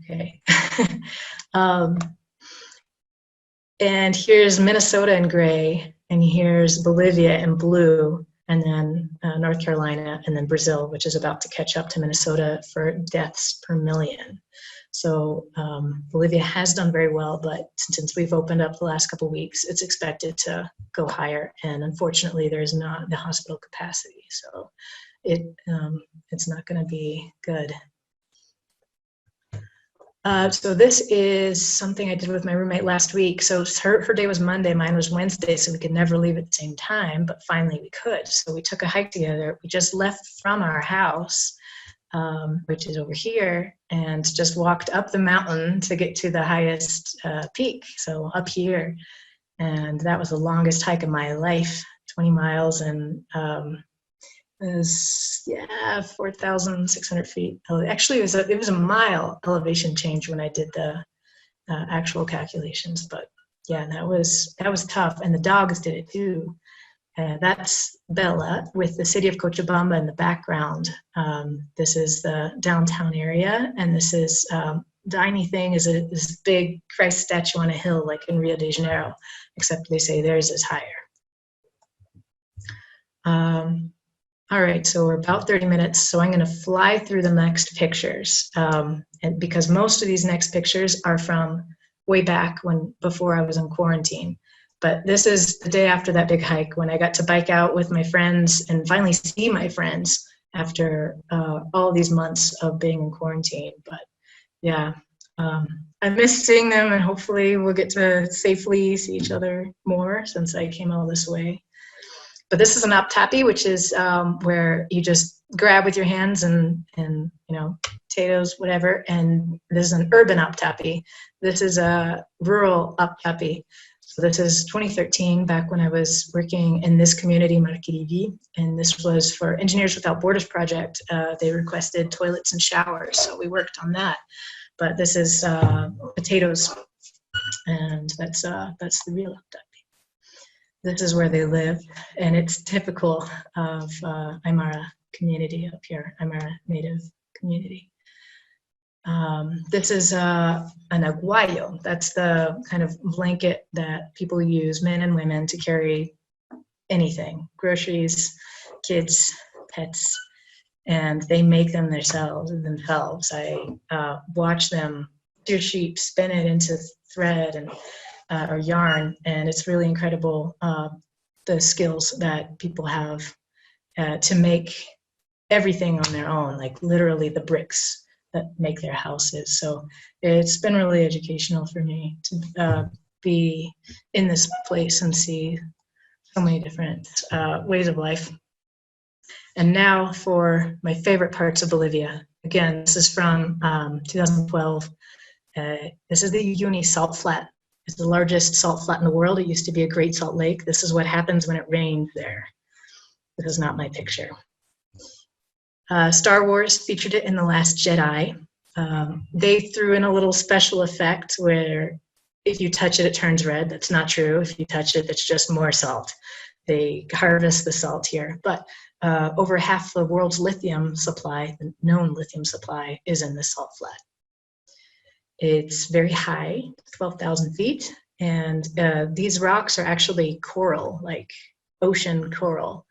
Okay. um, and here's Minnesota in gray, and here's Bolivia in blue, and then North Carolina, and then Brazil, which is about to catch up to Minnesota for deaths per million. So Bolivia has done very well, but since we've opened up the last couple of weeks, it's expected to go higher. And unfortunately, there's not the hospital capacity. So it's not going to be good. So this is something I did with my roommate last week. So her day was Monday, mine was Wednesday, so we could never leave at the same time, but finally we could. So we took a hike together. We just left from our house, which is over here, and just walked up the mountain to get to the highest peak, so up here. And that was the longest hike of my life, 20 miles, and it was, yeah, 4,600 feet. Actually, it was a mile elevation change when I did the actual calculations. But yeah, that was tough, and the dogs did it too. That's Bella with the city of Cochabamba in the background. This is the downtown area, and this is the tiny thing is this big Christ statue on a hill, like in Rio de Janeiro, except they say theirs is higher. All right, so we're about 30 minutes, so I'm going to fly through the next pictures, and because most of these next pictures are from way back before I was in quarantine. But this is the day after that big hike when I got to bike out with my friends and finally see my friends after all these months of being in quarantine. But yeah, I miss seeing them, and hopefully we'll get to safely see each other more since I came all this way. But this is an aptapi, which is where you just grab with your hands and you know, potatoes, whatever. And this is an urban aptapi. This is a rural aptapi. So this is 2013, back when I was working in this community, Marquirivi, and this was for Engineers Without Borders project. They requested toilets and showers, so we worked on that. But this is potatoes, and that's the real aptapi. This is where they live, and it's typical of Aymara community up here, Aymara Native community. This is an aguayo. That's the kind of blanket that people use, men and women, to carry anything, groceries, kids, pets, and they make them themselves. I watch them shear sheep, spin it into thread and or yarn, and it's really incredible the skills that people have to make everything on their own, like literally the bricks that make their houses. So it's been really educational for me to be in this place and see so many different ways of life. And now for my favorite parts of Bolivia. Again, this is from 2012. This is the Uyuni Salt Flat. It's the largest salt flat in the world. It used to be a great salt lake. This is what happens when it rains there. This is not my picture. Star Wars featured it in The Last Jedi. They threw in a little special effect where if you touch it, it turns red. That's not true. If you touch it, it's just more salt. They harvest the salt here. But over half the world's lithium supply, the known lithium supply, is in this salt flat. It's very high, 12,000 feet, and these rocks are actually coral, like ocean coral.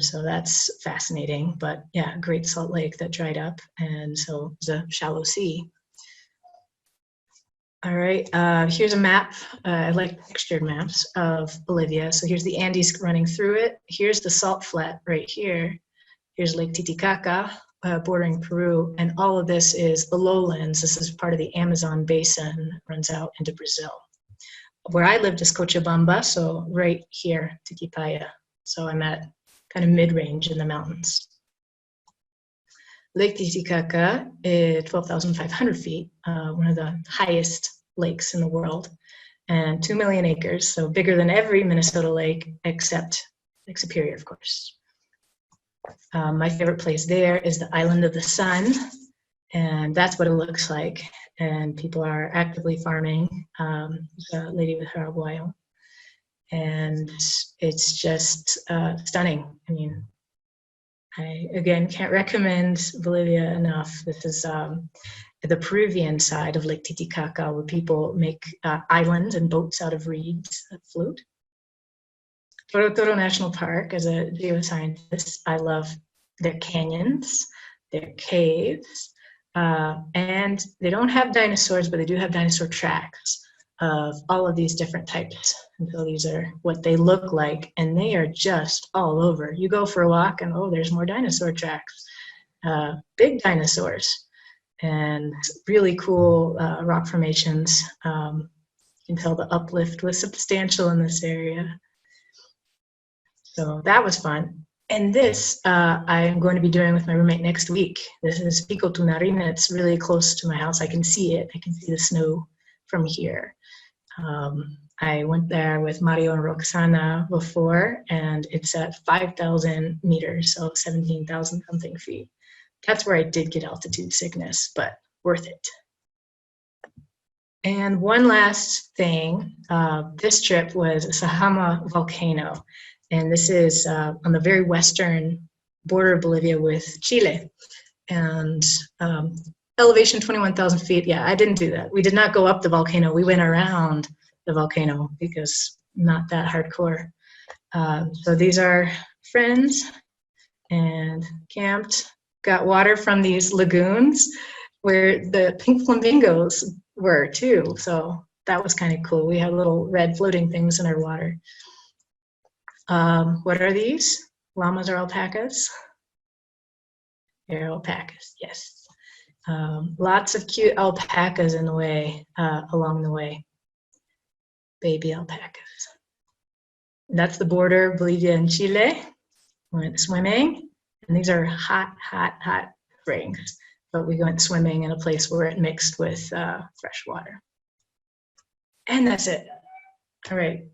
So that's fascinating, but yeah, Great Salt Lake that dried up, and so it's a shallow sea. All right, here's a map. I like textured maps of Bolivia. So here's the Andes running through it. Here's the salt flat right here. Here's Lake Titicaca, bordering Peru, and all of this is the lowlands. This is part of the Amazon basin, runs out into Brazil. Where I lived is Cochabamba, so right here, Tiquipaya. So I'm at kind of mid-range in the mountains. Lake Titicaca is 12,500 feet, one of the highest lakes in the world, and 2 million acres, so bigger than every Minnesota lake, except Lake Superior, of course. My favorite place there is the Island of the Sun, and that's what it looks like. And people are actively farming, the lady with her aguayo. And it's just stunning. I mean, I, again, can't recommend Bolivia enough. This is the Peruvian side of Lake Titicaca, where people make islands and boats out of reeds that float. Toro National Park, as a geoscientist, I love their canyons, their caves, and they don't have dinosaurs, but they do have dinosaur tracks of all of these different types. And so these are what they look like, and they are just all over. You go for a walk and oh, there's more dinosaur tracks, big dinosaurs, and really cool rock formations. You can tell the uplift was substantial in this area. So that was fun. And this I am going to be doing with my roommate next week. This is Pico Tunarina. It's really close to my house. I can see it. I can see the snow from here. I went there with Mario and Roxana before, and it's at 5,000 meters, so 17,000 something feet. That's where I did get altitude sickness, but worth it. And one last thing, this trip was Sajama volcano. And this is on the very western border of Bolivia with Chile. And elevation 21,000 feet. Yeah, I didn't do that. We did not go up the volcano. We went around the volcano because not that hardcore. So these are friends and camped, got water from these lagoons where the pink flamingos were too. So that was kind of cool. We had little red floating things in our water. What are these? Llamas or alpacas? They're alpacas, yes. Lots of cute alpacas in the way, along the way. Baby alpacas. That's the border, Bolivia and Chile. Went swimming, and these are hot, hot, hot springs. But we went swimming in a place where it mixed with fresh water. And that's it. All right.